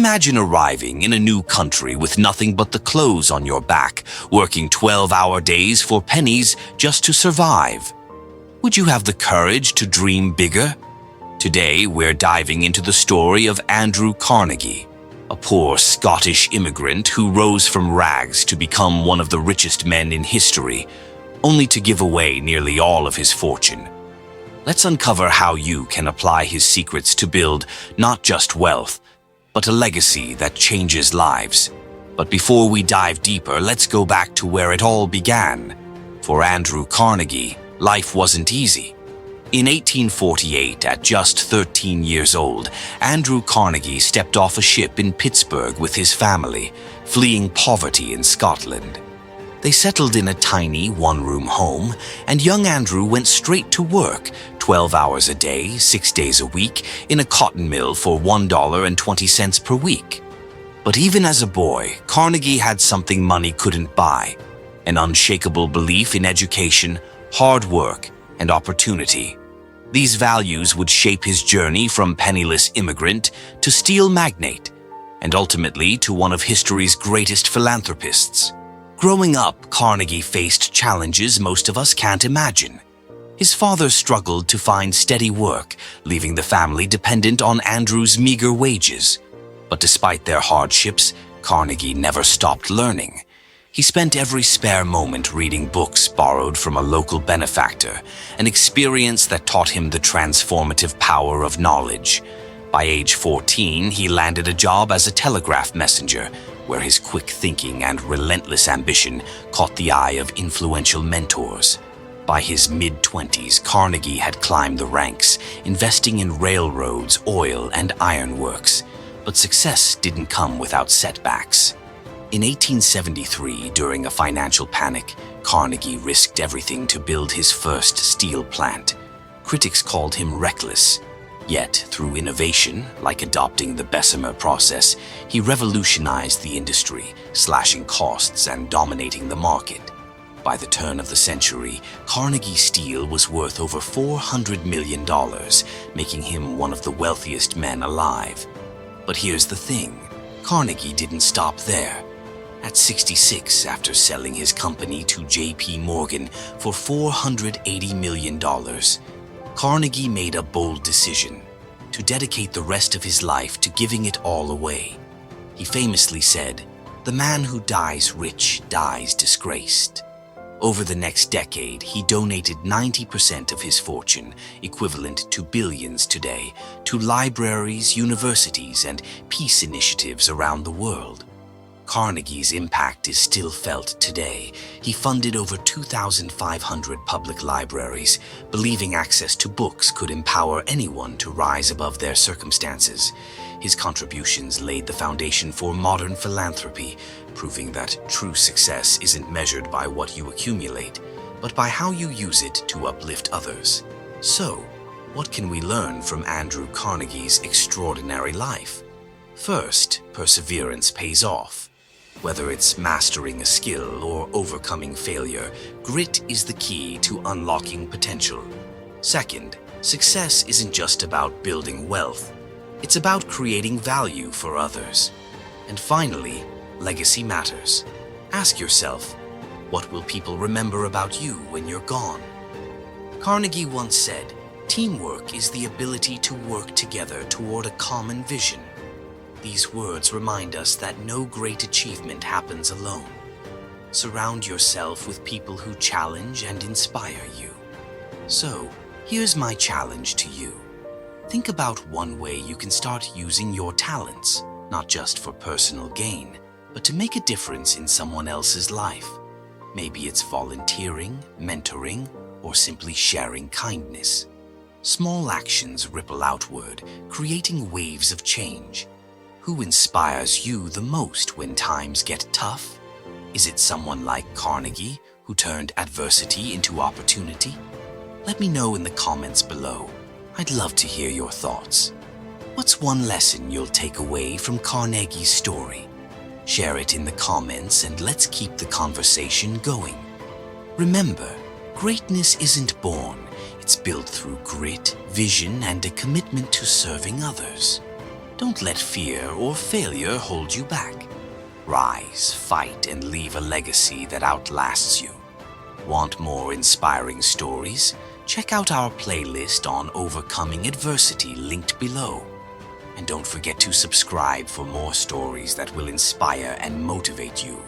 Imagine arriving in a new country with nothing but the clothes on your back, working 12-hour days for pennies just to survive. Would you have the courage to dream bigger? Today, we're diving into the story of Andrew Carnegie, a poor Scottish immigrant who rose from rags to become one of the richest men in history, only to give away nearly all of his fortune. Let's uncover how you can apply his secrets to build not just wealth, but a legacy that changes lives. But before we dive deeper, let's go back to where it all began. For Andrew Carnegie, life wasn't easy. In 1848, at just 13 years old, Andrew Carnegie stepped off a ship in Pittsburgh with his family, fleeing poverty in Scotland. They settled in a tiny one-room home, and young Andrew went straight to work, 12 hours a day, 6 days a week, in a cotton mill for $1.20 per week. But even as a boy, Carnegie had something money couldn't buy: an unshakable belief in education, hard work, and opportunity. These values would shape his journey from penniless immigrant to steel magnate, and ultimately to one of history's greatest philanthropists. Growing up, Carnegie faced challenges most of us can't imagine. His father struggled to find steady work, leaving the family dependent on Andrew's meager wages. But despite their hardships, Carnegie never stopped learning. He spent every spare moment reading books borrowed from a local benefactor, an experience that taught him the transformative power of knowledge. By age 14, he landed a job as a telegraph messenger, where his quick thinking and relentless ambition caught the eye of influential mentors. By his mid-20s, Carnegie had climbed the ranks, investing in railroads, oil, and ironworks. But success didn't come without setbacks. In 1873, during a financial panic, Carnegie risked everything to build his first steel plant. Critics called him reckless. Yet, through innovation, like adopting the Bessemer process, he revolutionized the industry, slashing costs and dominating the market. By the turn of the century, Carnegie Steel was worth over $400 million, making him one of the wealthiest men alive. But here's the thing: Carnegie didn't stop there. At 66, after selling his company to J.P. Morgan for $480 million, Carnegie made a bold decision: to dedicate the rest of his life to giving it all away. He famously said, "The man who dies rich dies disgraced." Over the next decade, he donated 90% of his fortune, equivalent to billions today, to libraries, universities, and peace initiatives around the world. Carnegie's impact is still felt today. He funded over 2,500 public libraries, believing access to books could empower anyone to rise above their circumstances. His contributions laid the foundation for modern philanthropy, proving that true success isn't measured by what you accumulate, but by how you use it to uplift others. So, what can we learn from Andrew Carnegie's extraordinary life? First, perseverance pays off. Whether it's mastering a skill or overcoming failure, grit is the key to unlocking potential. Second, success isn't just about building wealth. It's about creating value for others. And finally, legacy matters. Ask yourself, what will people remember about you when you're gone? Carnegie once said, "Teamwork is the ability to work together toward a common vision." These words remind us that no great achievement happens alone. Surround yourself with people who challenge and inspire you. So, here's my challenge to you. Think about one way you can start using your talents, not just for personal gain, but to make a difference in someone else's life. Maybe it's volunteering, mentoring, or simply sharing kindness. Small actions ripple outward, creating waves of change. Who inspires you the most when times get tough? Is it someone like Carnegie, who turned adversity into opportunity? Let me know in the comments below. I'd love to hear your thoughts. What's one lesson you'll take away from Carnegie's story? Share it in the comments and let's keep the conversation going. Remember, greatness isn't born. It's built through grit, vision, and a commitment to serving others. Don't let fear or failure hold you back. Rise, fight, and leave a legacy that outlasts you. Want more inspiring stories? Check out our playlist on overcoming adversity linked below. And don't forget to subscribe for more stories that will inspire and motivate you.